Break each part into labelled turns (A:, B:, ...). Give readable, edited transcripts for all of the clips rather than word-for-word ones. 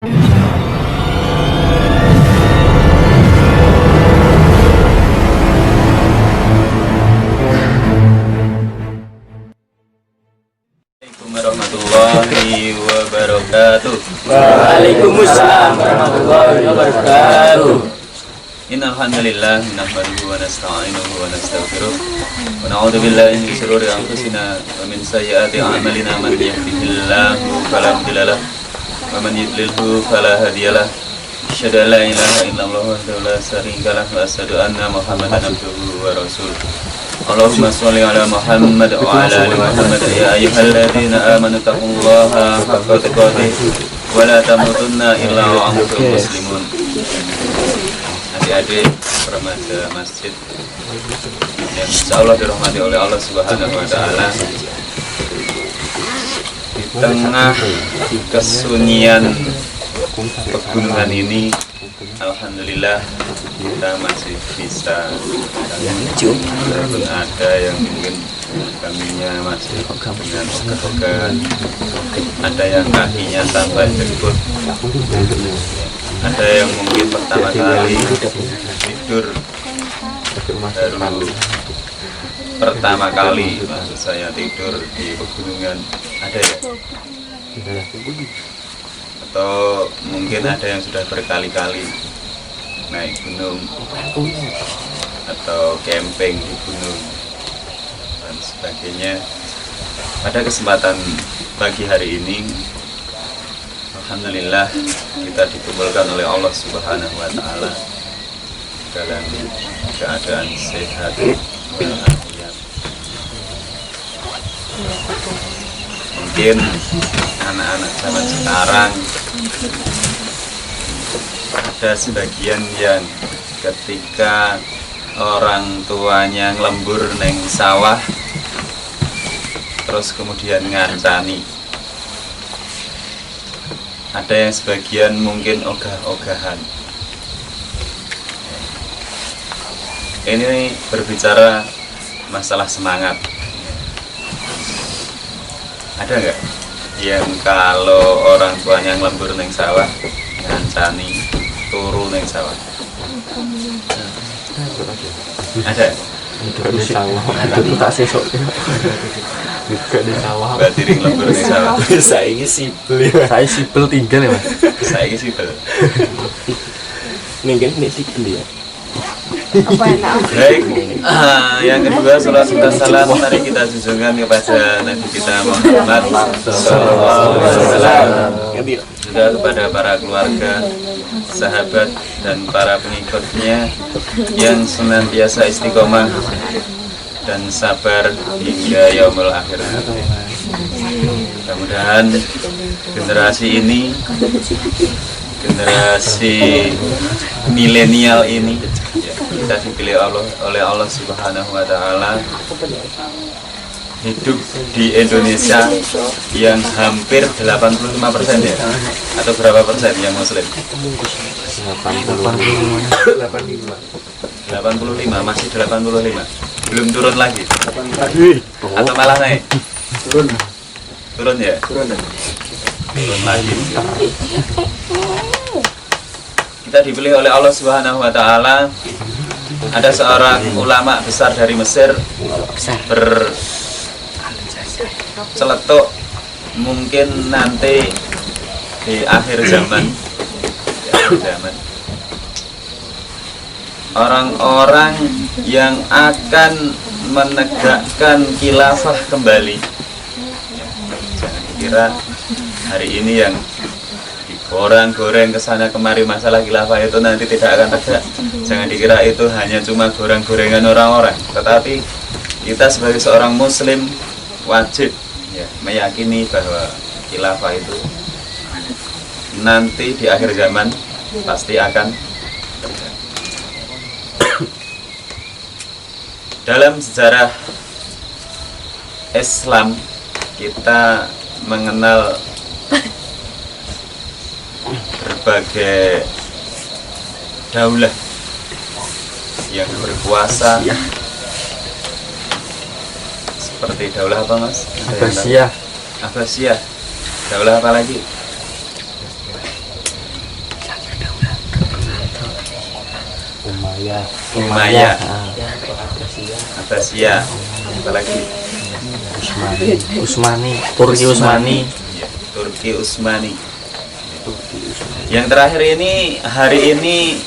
A: warahmatullahi wabarakatuh.
B: Waalaikumsalam warahmatullahi wabarakatuh.
A: Innal hamdalillah nahmaduhu wa nasta'inuhu wa nastaghfiruh wa na'udzu billahi min shururi anfusina wa min sayyiati a'malina man yahdihillahu fala mudilla lahu wa man yudlilhu fala hadiyalah. Asyhadu an la ilaha illallah wahdahu la syarika lahu wa asyhadu anna Muhammadan abduhu wa rasuluh. Allahumma sholli ala Muhammad wa ala ali Muhammad ya ayyuhalladzina amanu taqullaha haqqa tuqatih wa la tamutunna illa wa antum muslimun. Adik-adik remaja masjid yang insyaallah dirahmati oleh Allah Subhanahu wa taala, di tengah kesunyian pegunungan ini, alhamdulillah kita masih bisa, walaupun ada yang mungkin kaminya masih dengan ogah-ogahan, ada yang kakinya sampai jenggot, ada yang mungkin pertama kali tidur baru pertama kali, maksud saya tidur di pegunungan, ada ya? Atau mungkin ada yang sudah berkali-kali naik gunung atau camping di gunung dan sebagainya. Pada kesempatan pagi hari ini, alhamdulillah kita dikumpulkan oleh Allah Subhanahu wa taala dalam keadaan sehat walafiat. Mungkin anak-anak zaman sekarang ada sebagian yang ketika orang tuanya ngelembur neng sawah terus kemudian ngancani. Ada yang sebagian mungkin ogah-ogahan. Ini berbicara masalah semangat. Ada nggak yang kalau orang tuanya ngelembur neng sawah ngancani turu neng sawah? Ada?
B: Di sawah. Itu tak sesok. Juga di sawah.
A: Berarti ring lembur neng sawah.
B: Saya ini sipil. Saya sipil tinggal ya mas.
A: Saya ini sipil.
B: Mungkin ini sipil ya.
A: Baik, yang kedua salat dan salam mari kita junjungan kepada Nabi kita Muhammad SAW, juga kepada para keluarga, sahabat dan para pengikutnya yang senantiasa istiqomah dan sabar hingga yaumul akhir. Mudah-mudahan generasi ini, generasi milenial ini, kita dipilih oleh Allah Subhanahu wa taala hidup di Indonesia yang hampir 85% ya, atau berapa persen yang muslim? 85, masih 85, belum turun lagi atau malah naik? Turun ya? Turun lagi. Kita dipilih oleh Allah Subhanahu wa taala. Ada seorang ulama besar dari Mesir berceletuk mungkin nanti di akhir zaman, orang-orang yang akan menegakkan khilafah kembali. Jangan dikira hari ini yang goreng-goreng kesana kemari masalah khilafah itu nanti tidak akan tegak. Jangan dikira itu hanya cuma goreng-gorengan orang-orang, tetapi kita sebagai seorang muslim wajib ya, meyakini bahwa khilafah itu nanti di akhir zaman pasti akan terjadi. Dalam sejarah Islam kita mengenal berbagai daulah yang berkuasa, seperti daulah apa mas?
B: Abbasiyah.
A: Abbasiyah. Daulah apa lagi? Umayyah,
B: Ah,
A: Abbasiyah, apalagi
B: Usmani, Turki Usmani.
A: Ya, Turki Utsmani. Yang terakhir ini hari ini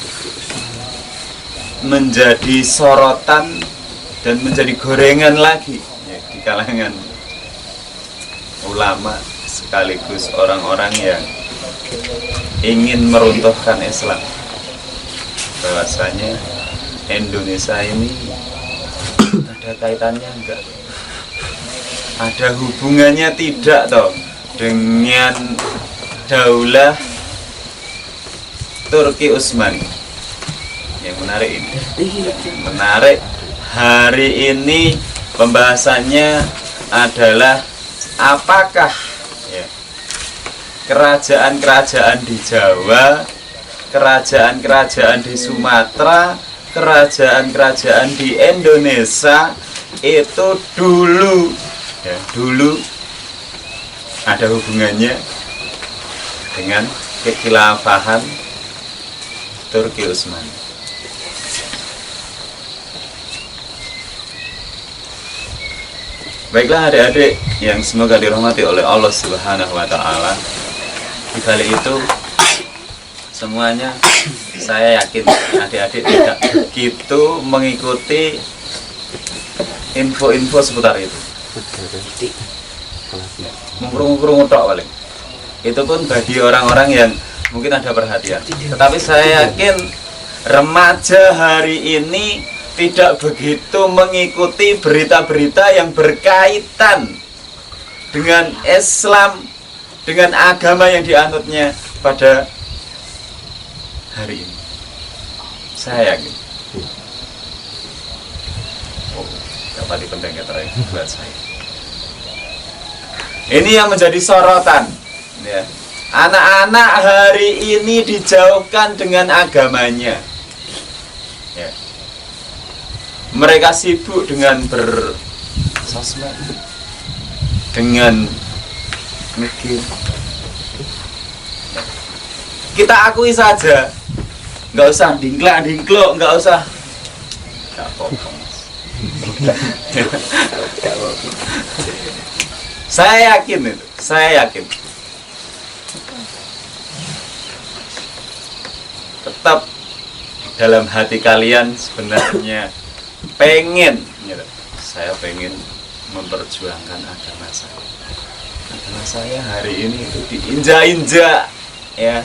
A: menjadi sorotan dan menjadi gorengan lagi ya, di kalangan ulama sekaligus orang-orang yang ingin meruntuhkan Islam, bahwasanya Indonesia ini ada kaitannya enggak, ada hubungannya tidak toh dengan daulah Turki Utsmani. Yang menarik ini, menarik hari ini pembahasannya adalah apakah ya, kerajaan-kerajaan di Jawa, kerajaan-kerajaan di Sumatera, kerajaan-kerajaan di Indonesia itu dulu ada hubungannya dengan kekhilafahan Turki Utsmani. Baiklah adik-adik yang semoga dirahmati oleh Allah Subhanahu wa Ta'ala, di balik itu semuanya saya yakin adik-adik tidak begitu mengikuti info-info seputar itu. Mengurung-urung tok paling. Itu pun bagi orang-orang yang mungkin ada perhatian. Tetapi saya yakin remaja hari ini tidak begitu mengikuti berita-berita yang berkaitan dengan Islam, dengan agama yang dianutnya pada hari ini. Saya yakin. Oh, dapat penting terakhir buat saya. Ini yang menjadi sorotan. Ya. Anak-anak hari ini dijauhkan dengan agamanya. Ya. Mereka sibuk dengan bersosmed, dengan mikir. Kita akui saja, nggak usah dingklak-dingklok, nggak usah. Nggak apa-apa, Mas. Saya yakin itu, saya yakin. Tetap dalam hati kalian sebenarnya pengen, saya pengen memperjuangkan agama saya. Agama saya hari ini itu diinjak-injak, ya.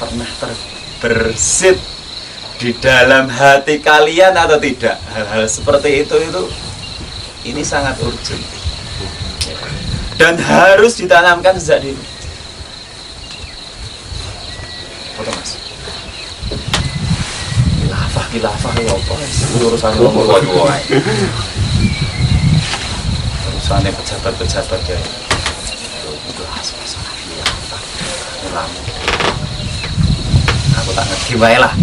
A: Pernah terbersit di dalam hati kalian atau tidak? Hal-hal seperti itu ini sangat urgent dan harus ditanamkan sejak dini. Foto Mas. Khilafah ya apa? Urusan ngomong wae. Urusannya pejabat-pejabat ya. Itu masalah khilafah. Ulama. Aku tak ngerti wae lah.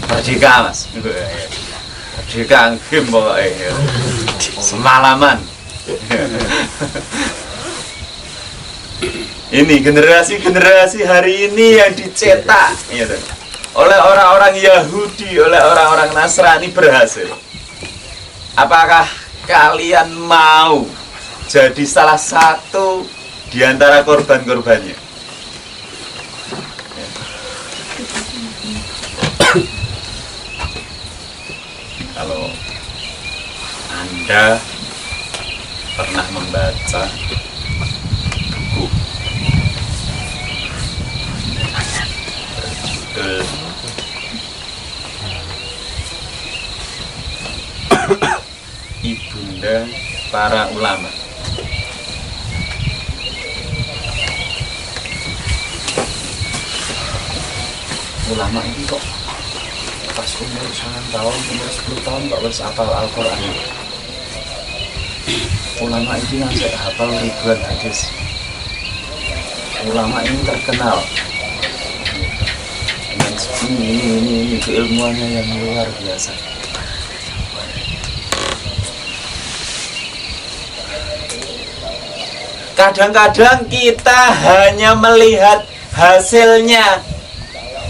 A: Merdeka Mas. Merdeka angkim pokoknya. Semalaman. Ini generasi-generasi hari ini yang dicetak ya, oleh orang-orang Yahudi, oleh orang-orang Nasrani berhasil. Apakah kalian mau jadi salah satu di antara korban-korbannya? Kalau Anda pernah membaca buku berjudul Ibunda Para Ulama, ulama ini kok pas umur 9 tahun, umur 10 tahun kok harus hafal Al-Quran. Ulama ini ngasih hafal ribuan hadis. Ulama ini terkenal dengan ini keilmuannya yang luar biasa. Kadang-kadang kita hanya melihat hasilnya.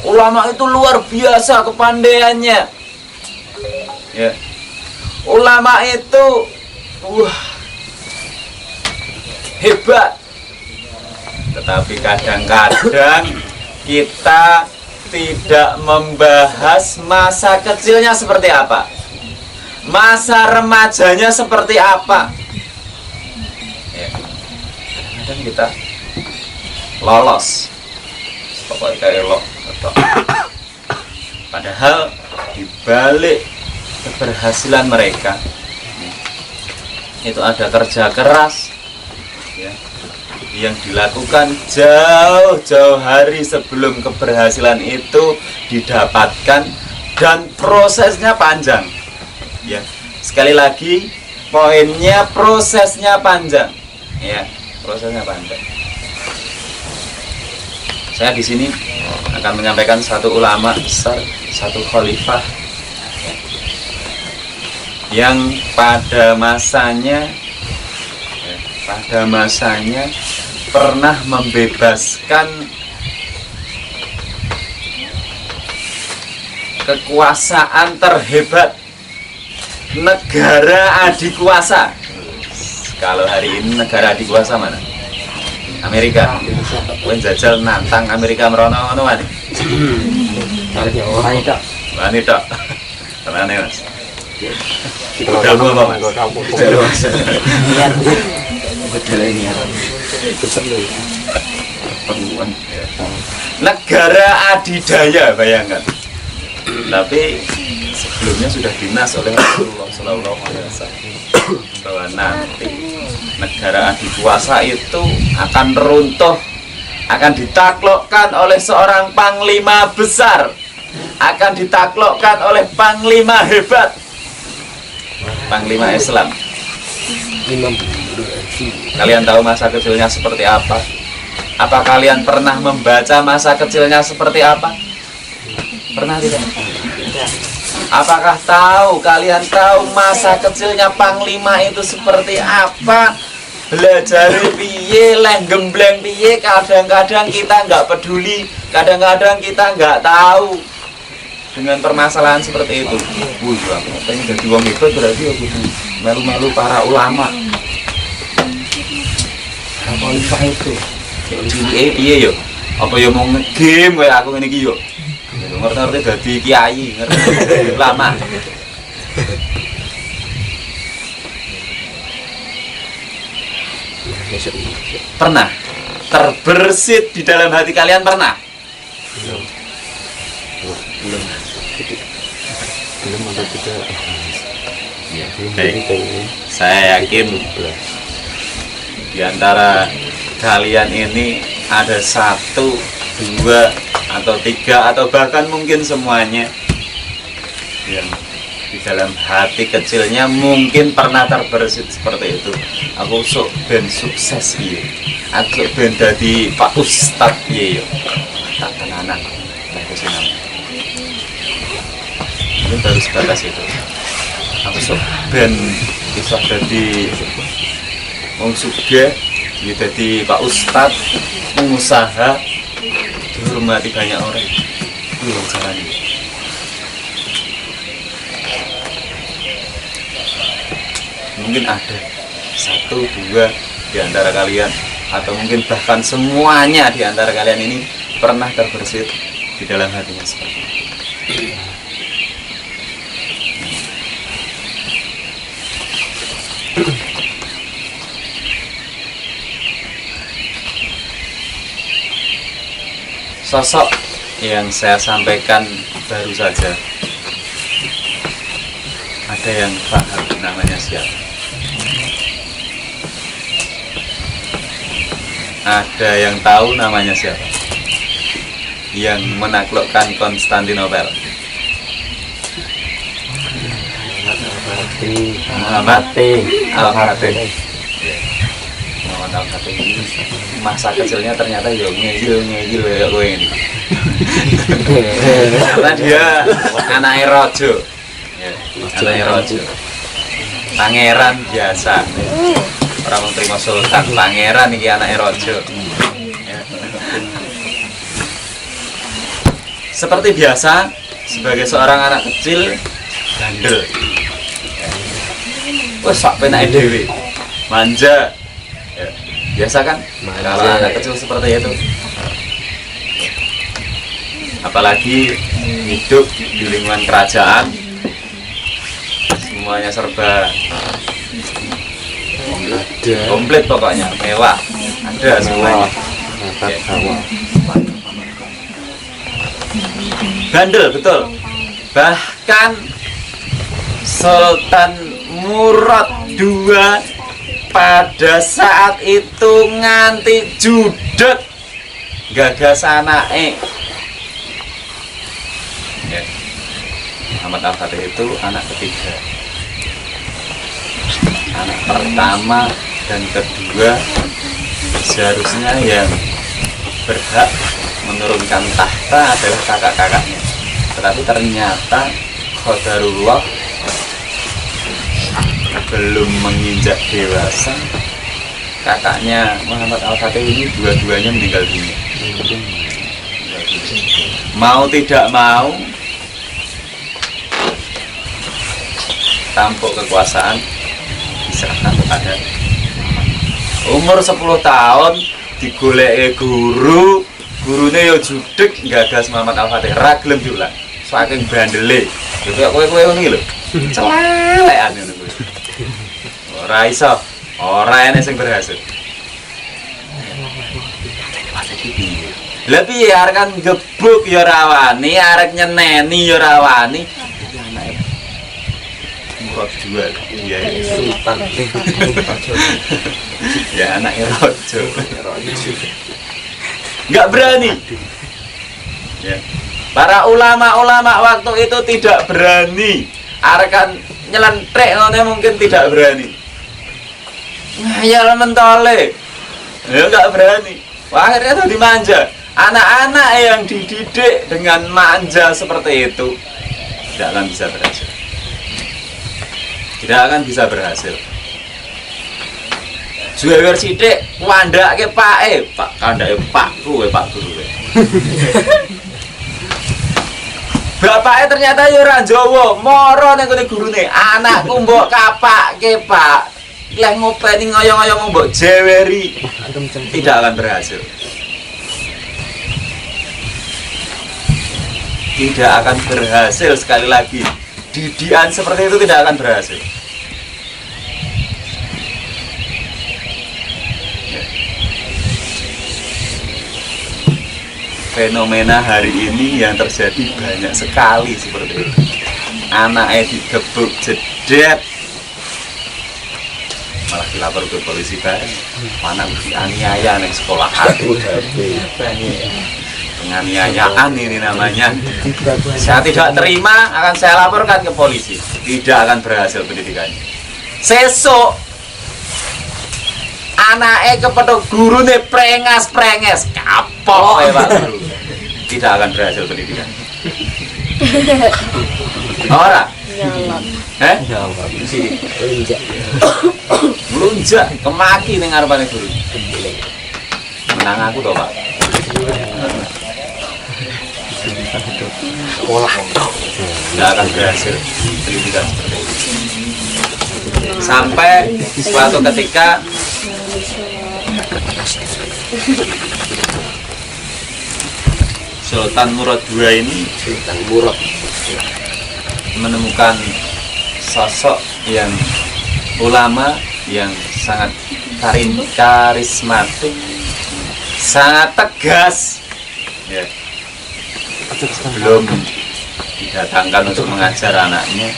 A: Ulama itu luar biasa kepandaiannya. Ya. Ulama itu hebat. Tetapi kadang-kadang kita tidak membahas masa kecilnya seperti apa, masa remajanya seperti apa. Ya. Kadang kita lolos, pokoknya kayak elok. Padahal dibalik keberhasilan mereka itu ada kerja keras, ya, yang dilakukan jauh-jauh hari sebelum keberhasilan itu didapatkan, dan prosesnya panjang. Ya, sekali lagi poinnya prosesnya panjang. Ya, prosesnya panjang. Saya di sini akan menyampaikan satu ulama besar, satu khalifah yang pada masanya pernah membebaskan kekuasaan terhebat negara adikuasa. Kalau hari ini negara adikuasa mana? Amerika. Kowe jajal nantang Amerika merono ngono wani. Wani tok. Tenane Mas. Udah apa Mas? Negara adidaya, bayangkan. Tapi sebelumnya sudah dinas oleh Rasulullah Sallallahu Alaihi Wasallam bahwa nanti negara adikuasa itu akan runtuh, akan ditaklukkan oleh seorang panglima besar, akan ditaklukkan oleh panglima hebat, panglima Islam. Kalian tahu masa kecilnya seperti apa? Apa kalian pernah membaca masa kecilnya seperti apa? Pernah tidak? Apakah kalian tahu masa kecilnya panglima itu seperti apa? Belajar piye, leh gembleng piye? Kadang-kadang kita nggak peduli, kadang-kadang kita nggak tahu dengan permasalahan seperti itu. Aku pengen jadi wong hebat, berarti aku malu-malu para ulama. Khalifah itu piye yo? Apa yo mau nge-game kayak aku ngene iki yo? Ngerti-ngerti dadi kiai, ngerti ulama. Pernah terbersit di dalam hati kalian, pernah? Belum ada kita. Saya yakin di antara kalian ini ada 1, 2, atau 3, atau bahkan mungkin semuanya yang di dalam hati kecilnya mungkin pernah terbersit seperti itu. Aku sok ben sukses iya, aku ben dadi Pak Ustadz iya, tak tenanan aku senang. Itu baru sebatas itu. Aku sok ben bisa dadi wong sugih, ya dadi Pak Ustadz, pengusaha, dihormati banyak orang. Itu yang caranya. Mungkin ada 1, 2 di antara kalian, atau mungkin bahkan semuanya di antara kalian ini pernah terbersit di dalam hatinya seperti itu. Sosok yang saya sampaikan baru saja, ada yang paham namanya siapa? Ada yang tahu namanya siapa? Yang menaklukkan Konstantinopel? Muhammad Al-Fatih. Muhammad Al-Fatih ini masa kecilnya ternyata ya ngejil kayak gue ini. Karena dia anaknya rojo, ya, anaknya rojo, pangeran biasa. Ora mung trimo sultan, pangeran iki anake raja. Ya. Seperti biasa, sebagai seorang anak kecil bandel. Wes sak penake dhewe. Manja. Ya. Biasa kan? Kalau anak kecil seperti itu. Apalagi hidup di lingkungan kerajaan, semuanya serba komplit pokoknya, mewah, ada semuanya.
B: Mantap hawa.
A: Bandel betul. Bahkan Sultan Murad II pada saat itu nganti judek gagas anake. Ya. Muhammad Al-Fatih itu anak ketiga. Anak pertama dan kedua seharusnya yang berhak menurunkan tahta adalah kakak-kakaknya. Tetapi ternyata qadarullah belum menginjak dewasa, kakaknya Muhammad Al-Fatih ini dua-duanya meninggal dunia. Mau tidak mau, tampuk kekuasaan diserahkan kepada umur 10 tahun digoleki guru, gurune yo judek gagas Muhammad Al-Fatih ra gelem diulang saking bandele. Yo kowe ngono iki lho. Celelekan ngono kuwi. Ora iso, ora enek sing berhasil. Lah piye arek kan gebuk ya ora wani, arek nyeneni ya ora wani. Anake Murad II ya sultan. Ya anaknya raja. Enggak berani. Ya. Para ulama-ulama waktu itu tidak berani. Arek kan nyelentrek ngono mungkin tidak berani. Ngayal mentole. Ya enggak berani. Wah, akhirnya tuh dimanja. Anak-anak yang dididik dengan manja seperti itu tidak akan bisa berhasil. Tidak akan bisa berhasil. Juwer sithik wandake pake, Pak kandhake pakku Pak Guru. Bapake ternyata ya ora Jawa, mara ning kene gurune. Anakku mbok kapake, Pak. Lek ngopeni ngoyo-ngoyo mbok jeweri. Tidak akan berhasil. Tidak akan berhasil, sekali lagi. Didikan seperti itu tidak akan berhasil. Fenomena hari ini yang terjadi banyak sekali seperti itu. Anaknya digebuk jedet, malah dilapor ke polisi bareng. Mana dianiaya ning sekolah aku. Penganiayaan ini namanya. Saya tidak terima, akan saya laporkan ke polisi. Tidak akan berhasil pendidikannya. Sesuk anaknya kepada gurune prengas-prenges kapok ya Pak Guru. Tidak akan berhasil pendidikan. Ora? Nyalon. Melunjak kemaki ning ngarepane guru. Menang aku toh, Pak. Tidak akan berhasil pendidikan seperti itu. Sampai suatu ketika Sultan Murad II ini menemukan sosok yang ulama yang sangat karismatik, sangat tegas. Ya. Belum didatangkan untuk mengajar anaknya,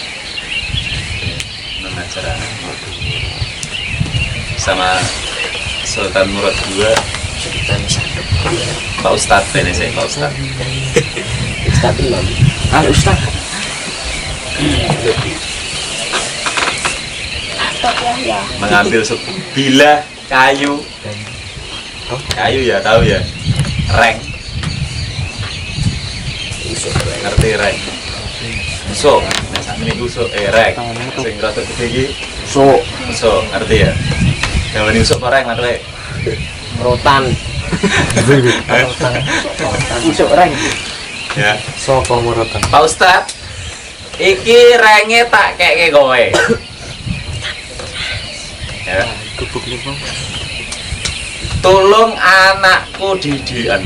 A: sama Sultan Murad II. Pak Ustadz, ini saya Pak Ustadz.
B: Ustadz Imam. Ustadz.
A: Mengambil sebilah kayu ya, tahu ya, reng. Ngerti reng? So, ini usuk reng. Sing rada gede iki. So, ngerti ya. Dawane usuk orang matre.
B: Rotan. Usuk reng.
A: Ya.
B: Sopo rotan?
A: Pak Ustad, iki renge tak keke kowe. Ya. Tolong anakku didikan.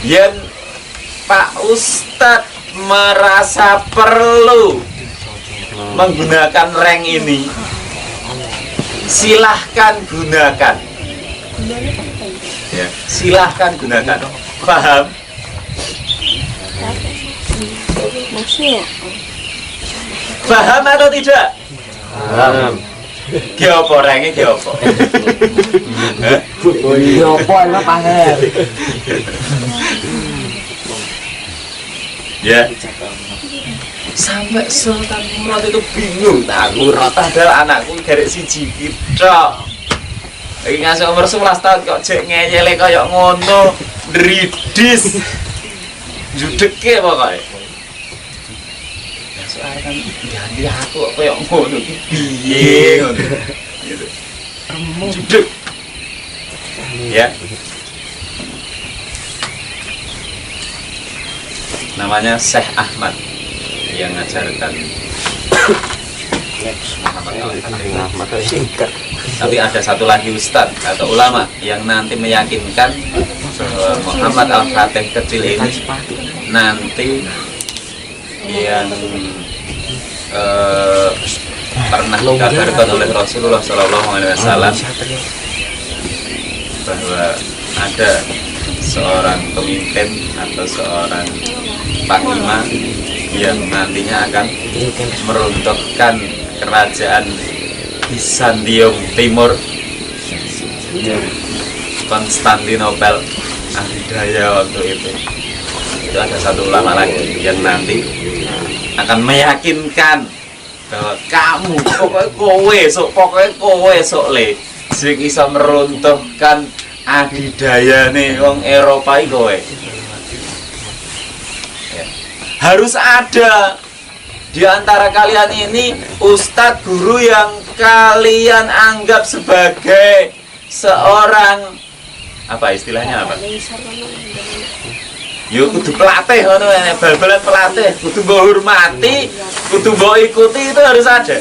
A: Yen Pak Ustad merasa perlu menggunakan reng ini, silahkan gunakan. Ya, silahkan gunakan. Paham? Paham atau tidak?
B: Paham.
A: Ki apa renge ki apa?
B: Yo apa emang paham.
A: Ya. Sampai Sultan Murad itu bingung. Nah, Murad adalah anakku garek siji tok. Iki ngasih umur 11 tahun kok jek ngeyele kaya ngono, dridis. Judeke pokoke. Ya soalnya kan ganti aku kok kaya ngono iki piye ngono. Gitu. Judek. Ya. Namanya Syekh Ahmad yang ngajarkan Muhammad Al-Fatih. Tapi ada satu lagi ustadz atau ulama yang nanti meyakinkan bahwa Muhammad Al-Fatih kecil ini nanti yang pernah dikabarkan oleh Rasulullah SAW bahwa ada seorang pemimpin atau seorang panglima yang nantinya akan meruntuhkan kerajaan Bizantium Timur, Konstantinopel, Adidaya waktu itu. Itu ada satu ulama lagi yang nanti akan meyakinkan bahwa kamu pokoknya kowe sok le sing iso meruntuhkan adidaya nih wong Eropa iki kowe. Ya. Harus ada di antara kalian ini ustadz guru yang kalian anggap sebagai seorang apa istilahnya apa? Yo kudu pelatih ngono ene bal-balan pelatih, kudu mbok hormati, kudu mbok ikuti, itu harus ada.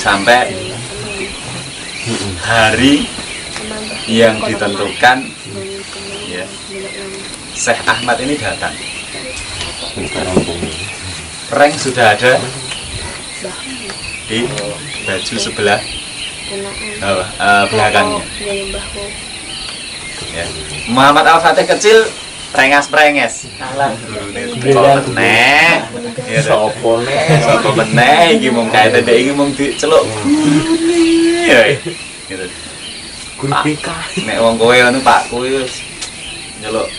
A: Sampai hari yang ditentukan ya, Syekh Ahmad ini datang. Reng sudah ada di baju sebelah belakangnya. Ya. Muhammad Al-Fatih kecil prengas-prenges. Alah, kok meneh. Ya sopo meneh iki mung kae ndek iki mung diceluk. Ya. Gitu. Guru BK. Nek wong kowe ngono Pak kowe wis nyeluk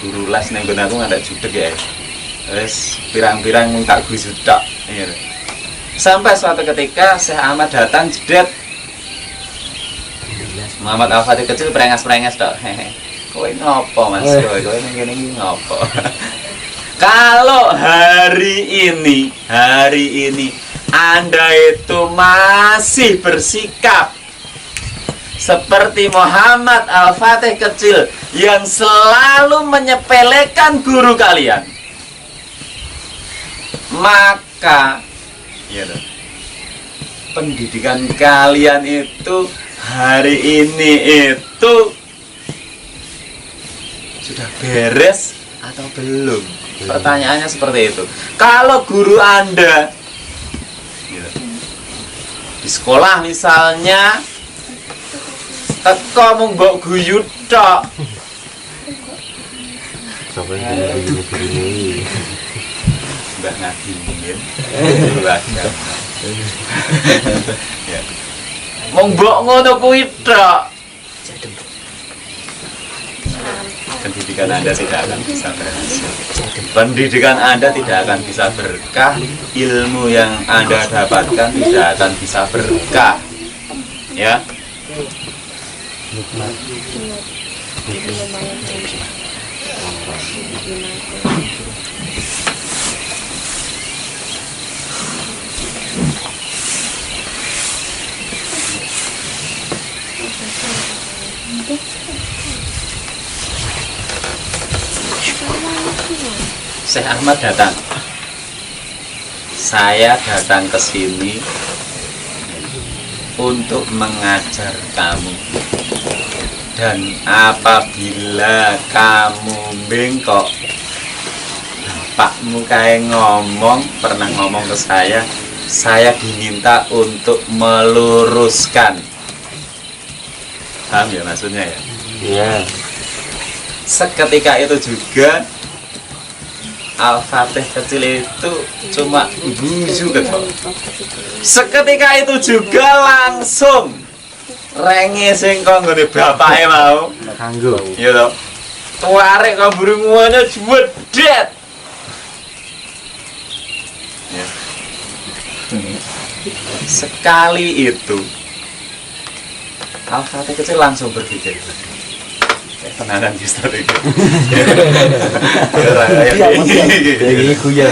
A: guru les ning nggon aku ngantek judeg ya. Wis pirang-pirang mung tak guyu tok. Sampai suatu ketika Syekh Ahmad datang jedet. Muhammad Al-Fatih kecil prengas-prenges tok. Kowe ngopo Mas? Kowe ning kene iki ngopo? Kalau hari ini Anda itu masih bersikap seperti Muhammad Al-Fatih kecil yang selalu menyepelekan guru kalian, maka ya, pendidikan kalian itu hari ini itu sudah beres atau belum? Pertanyaannya seperti itu. Kalau guru Anda di sekolah misalnya teko mung mbok guyu tok.
B: Sampai ini.
A: Mbah Ngadi mungkin. Mbah. Ya. Mung mbok ngono kuwi tok. Pendidikan Anda tidak akan bisa berhasil. Pendidikan Anda tidak akan bisa berkah. Ilmu yang Anda dapatkan tidak akan bisa berkah. Ya. Syekh Ahmad datang. Saya datang ke sini untuk mengajar kamu. Dan apabila kamu bengkok, bapakmu kayak pernah ngomong ke saya diminta untuk meluruskan. Paham ya maksudnya ya?
B: Iya.
A: Seketika itu juga Al-Fatih kecil itu cuma buju ke bawah. Seketika itu juga langsung renge sing konggone bapake mau
B: Kanggo.
A: ya toh. Tuarek kamburunguane jedet. Ya. Sekali itu Al-Fatih kecil langsung berpikir tenanan kisah itu.
B: Jadi kuyan.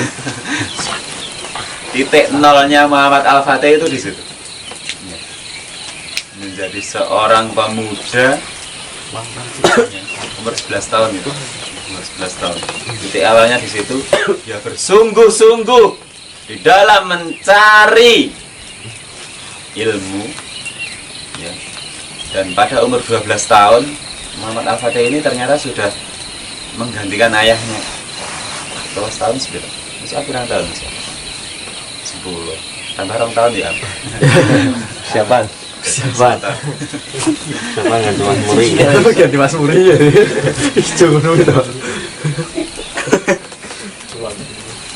A: Titik nolnya Muhammad Al-Fatih itu di situ. Menjadi seorang pemuda umur 11 tahun itu. Umur 11 tahun. Titik awalnya di situ, dia bersungguh-sungguh di dalam mencari ilmu ya. Dan pada umur 12 tahun Muhammad Al-Fatih ini ternyata sudah menggantikan ayahnya. 12 tahun sudah. Masih kurang tahun Mas? 10. Tambah 2 tahun ya.
B: Siapa? Siapa ganti Mas Muri? Ganti Mas Muri ya. Itu itu.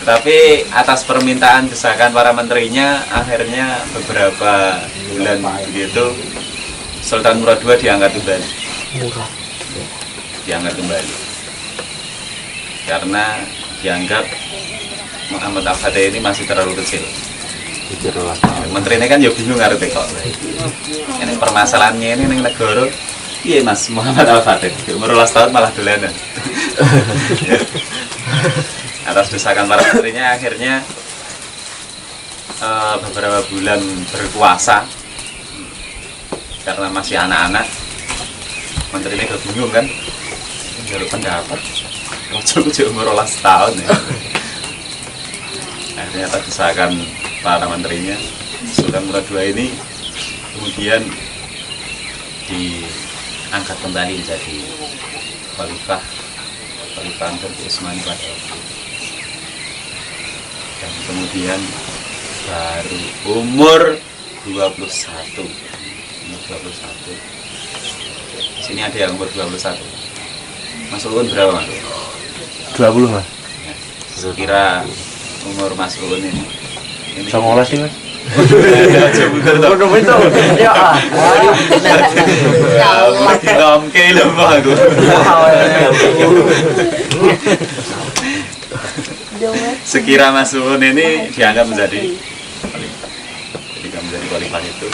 A: Tapi atas permintaan desakan para menterinya, akhirnya beberapa bulan begitu Sultan Murad II diangkat kembali. Diangkat kembali karena dianggap Muhammad Al-Fatih ini masih terlalu kecil. Menteri ini kan ya bingung ngerti kok. Ini permasalahannya ini neng negara. Iya Mas Muhammad Al-Fatih umur 12 tahun malah dolanan. Atas desakan para menterinya akhirnya beberapa bulan berkuasa karena masih anak-anak. Menteri ini bingung kan, jalur pendapat. Rojo umur 12 tahun ya. Akhirnya atas desakan para menterinya, Sultan Murad II ini kemudian diangkat kembali menjadi Khalifah Utsmani pada waktu itu. Dan kemudian baru umur 21. Sini ada yang umur 21. Mas Ulun berapa Mas?
B: 20 Mas.
A: Kira umur Mas Ulun ini.
B: Sama sih Mas.
C: Ya
A: Ngomke lho aku. Sekira Mas Ulun ini dianggap menjadi khalifah. Ketika menjadi khalifah itu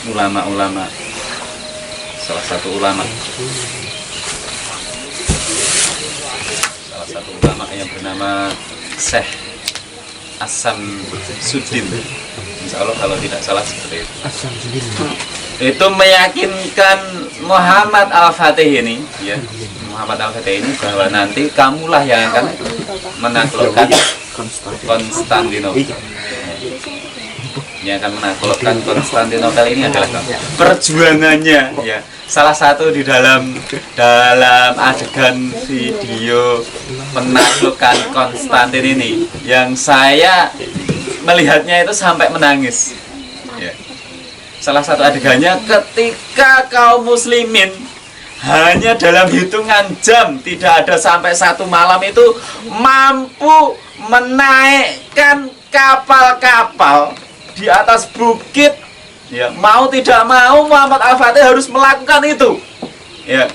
A: ulama-ulama, salah satu ulama yang bernama Syekh As-Samsuddin, insya Allah kalau tidak salah seperti itu. Itu meyakinkan Muhammad Al-Fatih ini, ya, Muhammad Al-Fatih ini bahwa nanti kamulah yang akan menaklukkan Konstantinopel. Yang akan menaklukkan Konstantinopel ini adalah kamu. Perjuangannya, ya, salah satu di dalam adegan video menaklukkan Konstantin ini, yang saya melihatnya itu sampai menangis. Ya. Salah satu adegannya ketika kaum muslimin hanya dalam hitungan jam, tidak ada sampai 1 malam itu mampu menaikkan kapal-kapal di atas bukit. Ya, mau tidak mau Muhammad Al-Fatih harus melakukan itu. Ya.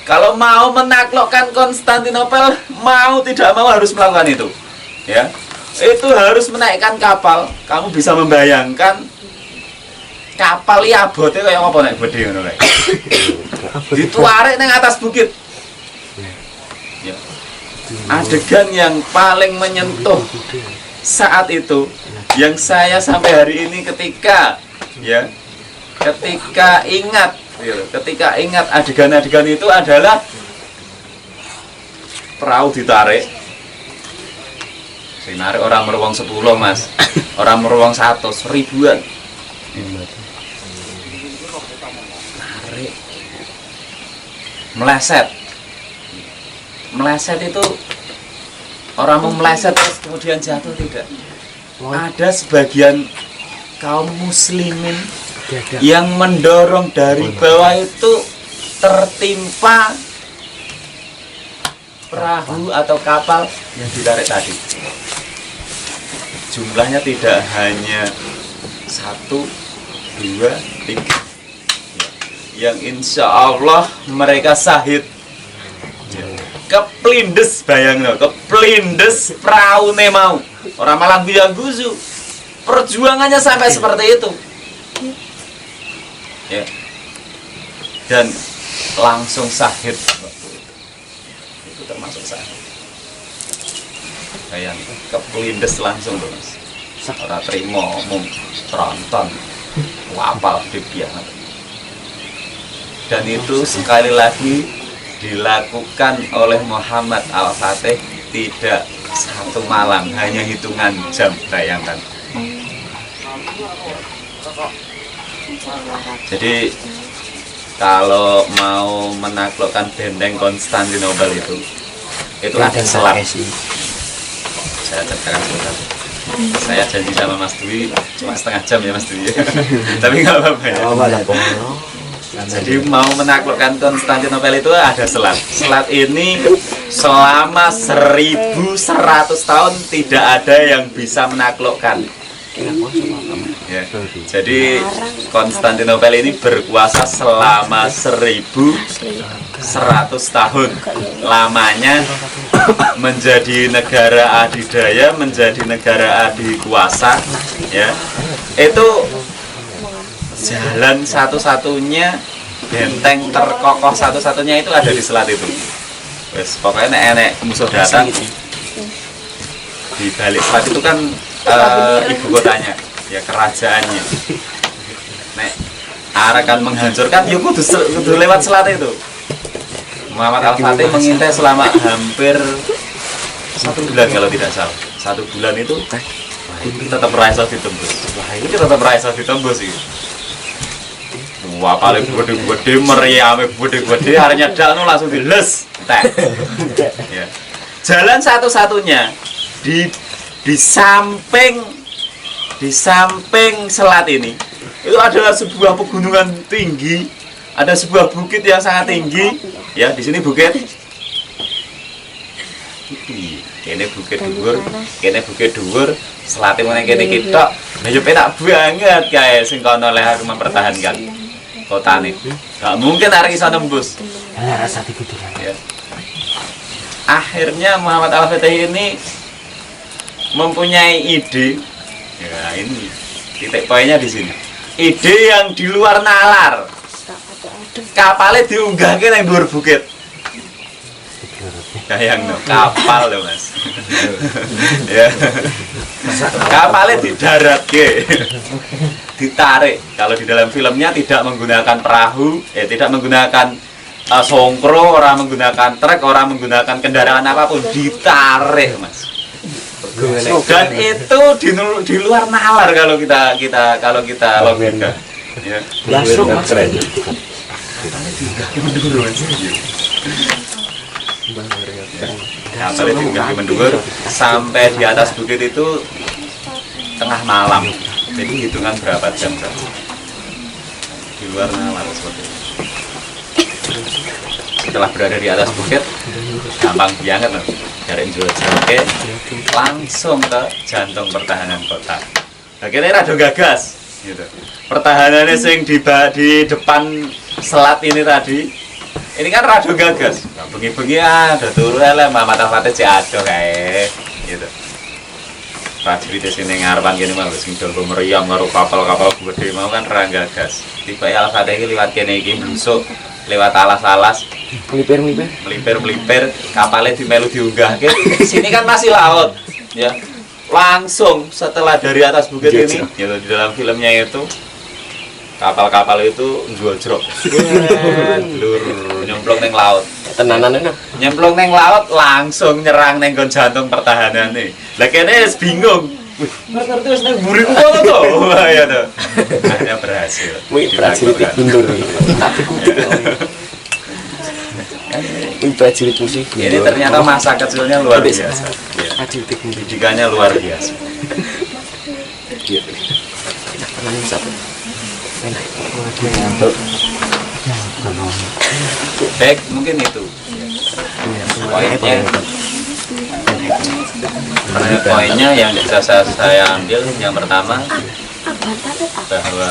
A: Kalau mau menaklukkan Konstantinopel, mau tidak mau harus melakukan itu. Ya. Itu harus menaikkan kapal. Kamu bisa membayangkan kapal ya abote kayak apa nek gede ngono kae. Dituarek ning atas bukit. Ya. Adegan yang paling menyentuh saat itu yang saya sampai hari ini ketika ingat Ketika ingat adegan-adegan itu adalah perahu ditarik. Sing narik orang meruang 10 mas, orang meruang 100, ribuan. Tarik, meleset itu orang mau meleset terus kemudian jatuh, tidak. Ada sebagian kaum muslimin yang mendorong dari bawah itu tertimpa perahu atau kapal yang ditarik tadi. Jumlahnya tidak hanya 1, 2, 3, yang insya Allah mereka sahid. Keplindes, bayangno, keplindes perahu mau. Orang malah bilang guzu. Perjuangannya sampai seperti itu. Ya. Dan langsung sahid. Itu termasuk sahid. Bayang, keplindes langsung tuh mas. Orang terima umum tronton, wapal gede banget. Dan itu sekali lagi dilakukan oleh Muhammad Al-Fatih tidak 1 malam, hanya hitungan jam, bayangkan. Jadi kalau mau menaklukkan benteng Konstantinopel itu ada selat. Saya ceritakan sebentar. Saya janji sama Mas Dwi cuma setengah jam ya Mas Dwi. Tapi nggak apa-apa ya. Jadi mau menaklukkan Konstantinopel itu ada selat. Selat ini selama 1100 tahun tidak ada yang bisa menaklukkan. Ya. Jadi Konstantinopel ini berkuasa selama 1100 tahun lamanya, menjadi negara adidaya, menjadi negara adikuasa. Ya, itu jalan satu-satunya, benteng terkokoh satu-satunya itu ada di selat itu. Wes pokoknya enek musuh datang di balik selat itu kan ibu kotanya, ya kerajaannya. Nek akan menghancurkan, ya kudu lewat selat itu. Muhammad Al-Fatih mengintai selama hampir 1 bulan kalau tidak salah. 1 bulan itu, ini tetap berhasil ditembus. Ini tetap berhasil ditembus sih. Wah paling gede-gede, meriam gede-gede, harinya dano langsung diles. Ya. Jalan satu-satunya di samping selat ini itu adalah sebuah pegunungan tinggi, ada sebuah bukit yang sangat tinggi. Ya, di sini bukit. Kene bukit dhuwur, selate meneh kene ketok. Lah yo penak banget kae sing kono leh aku mempertahankan kotane. Gak mungkin arek iso nembus. Ya. Akhirnya Muhammad Al-Fatih ini mempunyai ide. Ya, ini titik poinnya di sini. Ide yang di luar nalar. Kapalnya diunggahke nang dhuwur bukit. Kayang no, kapal loh mas. Ya. Kapalnya didaratke, ditarik. Kalau di dalam filmnya tidak menggunakan perahu, tidak menggunakan songkro, orang menggunakan truk, orang menggunakan kendaraan apapun, ditarik mas. Dan itu di luar nalar kalau kita logika. Ya.
B: Langsung keren.
A: Kapalnya diunggah mendur sampai di atas bukit itu tengah malam. Jadi hitungan berapa jam kan? Di luar nalar seperti itu. Setelah berada di atas bukit, gampang banget loh. Dari Jogja langsung ke jantung pertahanan kota. Akhirnya rada gagas, gitu. Pertahanannya sing di depan selat ini tadi. Ini kan rada gagas. Nah, bengi-bengi ada turu lah Muhammad Al-Fatih jatuh kae gitu. Prajurit sini ngarepan kene mah wis ngidul meriam karo kapal-kapal gede mau kan ra gagas. Tiba Al-Fatih iki liwat kene iki blusuk, lewat alas-alas, melipir, kapalnya dimelu diunggahke. Sini kan masih laut, ya. Langsung setelah dari atas bukit ini, gitu, di dalam filmnya itu kapal-kapal itu njojrok. Lur nyemplung ning laut.
B: Tenanan itu.
A: Nyemplung ning laut langsung nyerang ning nggon jantung pertahanane. Lah kene wis bingung. Wih, ngerti wis ning mburi kono to. Wah ya to. Akhirnya berhasil.
B: Wih, prajurit mundur. Tapi kudu. Wih, prajurit musik.
A: Ini ternyata masa kecilnya luar biasa.
B: Prajurit mundur.
A: Pendidikannya luar biasa.
B: Iya. Pernah sampai.
A: Baik, mungkin itu poinnya yang bisa saya ambil. Yang pertama, bahwa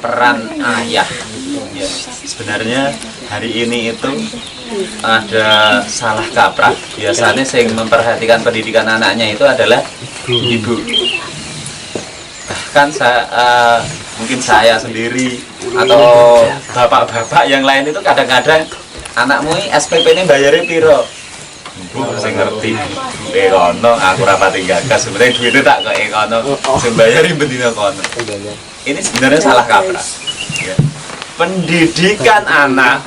A: peran ayah ya, sebenarnya hari ini itu ada salah kaprah. Biasanya yang memperhatikan pendidikan anaknya itu adalah ibu. Bahkan mungkin saya sendiri atau bapak-bapak yang lain itu kadang-kadang anakmu ini SPP ini bayarnya piro? Bu, saya ngerti ekono, aku rapati gagas sebenarnya duitnya tak ke ekono, saya bayarin bendina kono. Ini sebenarnya salah kaprah ya. Pendidikan anak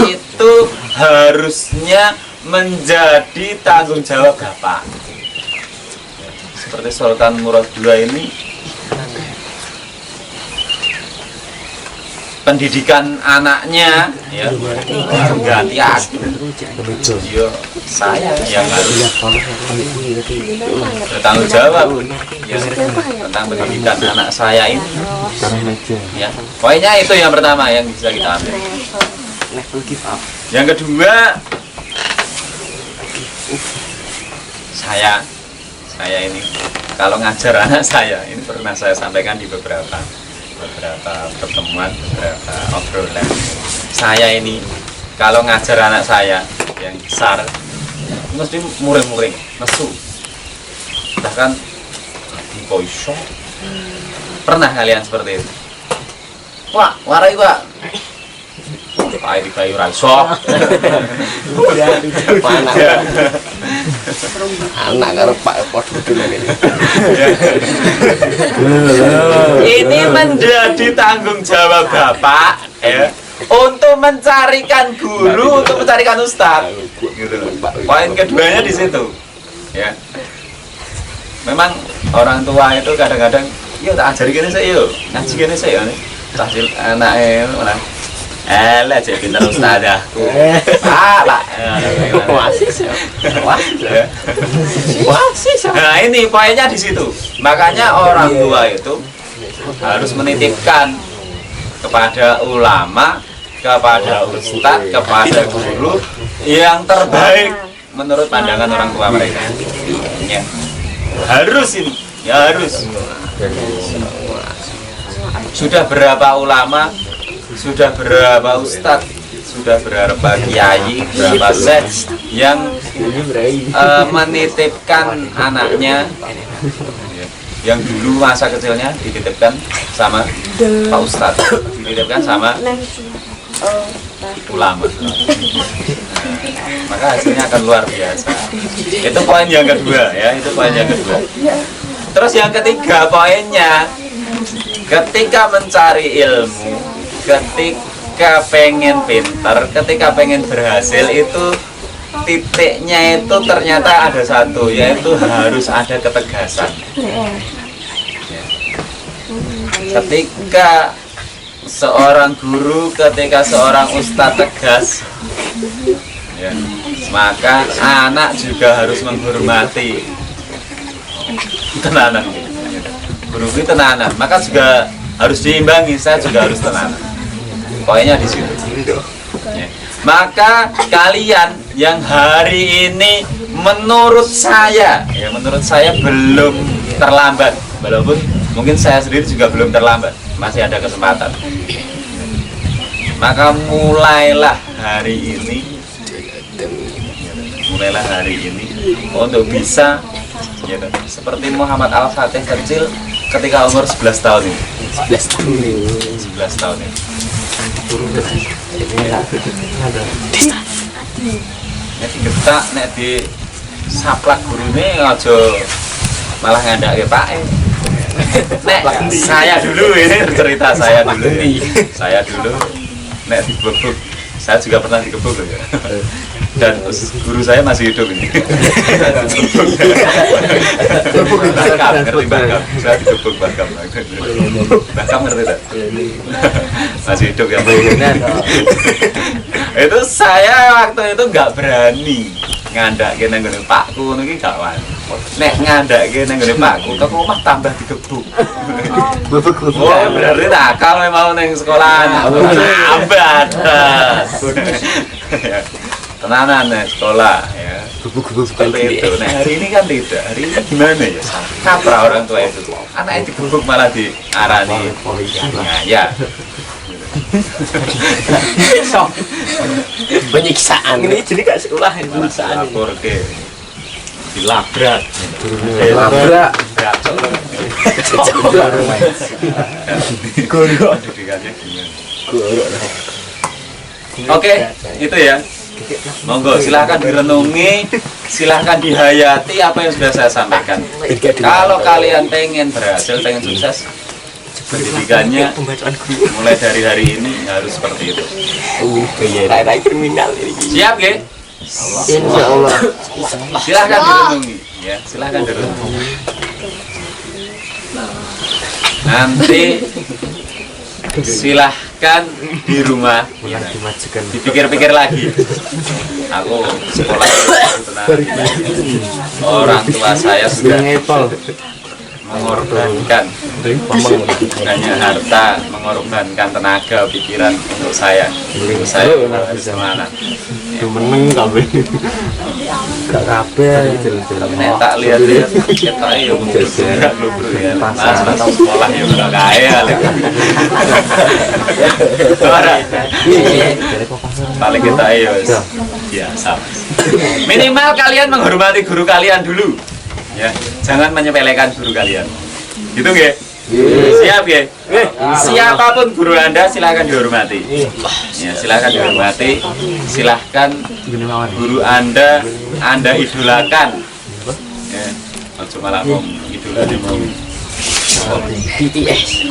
A: itu harusnya menjadi tanggung jawab bapak. Seperti Sultan Murad II ini, pendidikan anaknya ya ganti aku. Yo, saya yang harus bertanggung jawab ya, tentang pendidikan anak saya ini ya. Pokoknya itu yang pertama yang bisa kita ambil. Yang kedua, saya ini kalau ngajar anak saya ini pernah saya sampaikan di beberapa pertemuan, beberapa obrolan. Saya ini kalau ngajar anak saya yang besar mesti muring-muring, nesu. Bahkan di poiso. Pernah kalian seperti itu? Wah, warai Pak. Pak di kayu raiso.
B: Anak karo Pak podo ini.
A: Ini menjadi tanggung jawab bapak ya, untuk mencarikan guru, untuk mencarikan ustadz. Gitu. Poin keduanya di situ. Ya. Memang orang tua itu kadang-kadang, yuk tak ajari gini saya, yuk ngaji gini saya, tahsil anaknya mana? Lah jadi pintar ustadzah. Pak. Wasis. Nah ini poinnya di situ. Makanya orang tua itu harus menitipkan kepada ulama, kepada ustadz, kepada guru yang terbaik menurut pandangan orang tua mereka. Ya. Harus ini, ya harus. Sudah berapa ulama, sudah berapa ustadz, sudah berapa kiai, berapa seks yang menitipkan anaknya, yang dulu masa kecilnya dititipkan sama Pak Ustadz, dititipkan sama ulama. Maka hasilnya akan luar biasa. Itu poin yang kedua ya, itu poin yang kedua. Terus yang ketiga poinnya, ketika mencari ilmu, ketika pengen pintar, ketika pengen berhasil itu titiknya itu ternyata ada satu, yaitu harus ada ketegasan. Ketika seorang guru, ketika seorang ustadz tegas ya, maka anak juga harus menghormati. Tenanan guru itu tenanan, maka juga harus diimbangi, saya juga harus tenanan. Poinnya di situ. Ya. Maka kalian yang hari ini menurut saya belum terlambat, walaupun mungkin saya sendiri juga belum terlambat, masih ada kesempatan. Maka mulailah hari ini untuk bisa gitu. Seperti Muhammad Al-Fatih kecil ketika umur 11 tahun ini. 11 tahun ini. Nek digetak, nek di saplak gurune aja malah ngandake pake. Nek saya dulu ini cerita saya dulu ya. Saya dulu nek digebuk, saya juga pernah digebuk loh ya. Dan guru saya masih hidup ini. Bakam, ngerti bakam? Saya digebuk bakam. Bakam ngerti tak? Masih hidup ya. Itu saya waktu itu nggak berani ngandake nang ngene Pakku ngono iki gak wani. Nek ngandake nang ngene Pakku kok omah tambah digebuk. Oh, berarti nakal memang nang sekolah. Abad. Tenanan nih sekolah ya. Seperti itu. Nah hari ini kan tidak. Hari ini gimana ya? Kaprah orang tua itu. Anaknya digebuk malah diarani. Nah ya.
C: Penyiksaan ini jadi gak sekolah penyiksaan
A: lapor ke dilabrak
B: Labrak.
A: Oke, itu ya. Monggo silahkan direnungi, silahkan dihayati apa yang sudah saya sampaikan. Kalau kalian pengen berhasil, pengen sukses, pendidikannya mulai dari hari ini harus seperti itu.
C: kriminal ini.
A: Siap, Ge?
B: Insya Allah.
A: Silahkan direnungi, ya. Silahkan direnungi. Nanti silahkan di rumah dipikir-pikir lagi. Aku sekolah orang tua saya sudah mengorbankan hanya harta, mengorbankan tenaga, pikiran untuk saya harus kemana.
B: Meneng kabeh. Gak kabeh.
A: Nek tak lihat-lihat kita ya enggak lu bro ya. Mas sekolah ya enggak kaya. Paling kita ya biasa. Minimal kalian menghormati guru kalian dulu. Ya, jangan menyepelekan guru kalian. Gitu nggih? Siap ya? Siapapun guru Anda silahkan dihormati. Ya, silahkan dihormati. Silahkan guru Anda idolakan. Ya, cuma malah mau idolanya mau
C: BTS.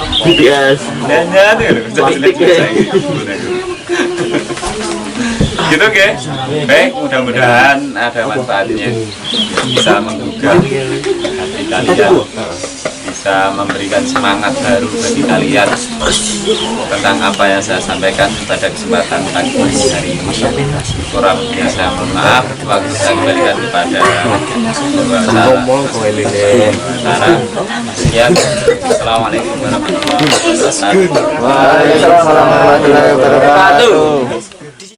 A: Gitu ke? Baik, mudah-mudahan ada manfaatnya, bisa menggugah hati kalian, bisa memberikan semangat baru bagi kalian tentang apa yang saya sampaikan pada kesempatan pagi hari ini. Kurang lebihnya saya mohon maaf. Waktu saya kembalikan kepada sekian. Assalamualaikum warahmatullahi wabarakatuh.
B: Waalaikumsalam warahmatullahi wabarakatuh.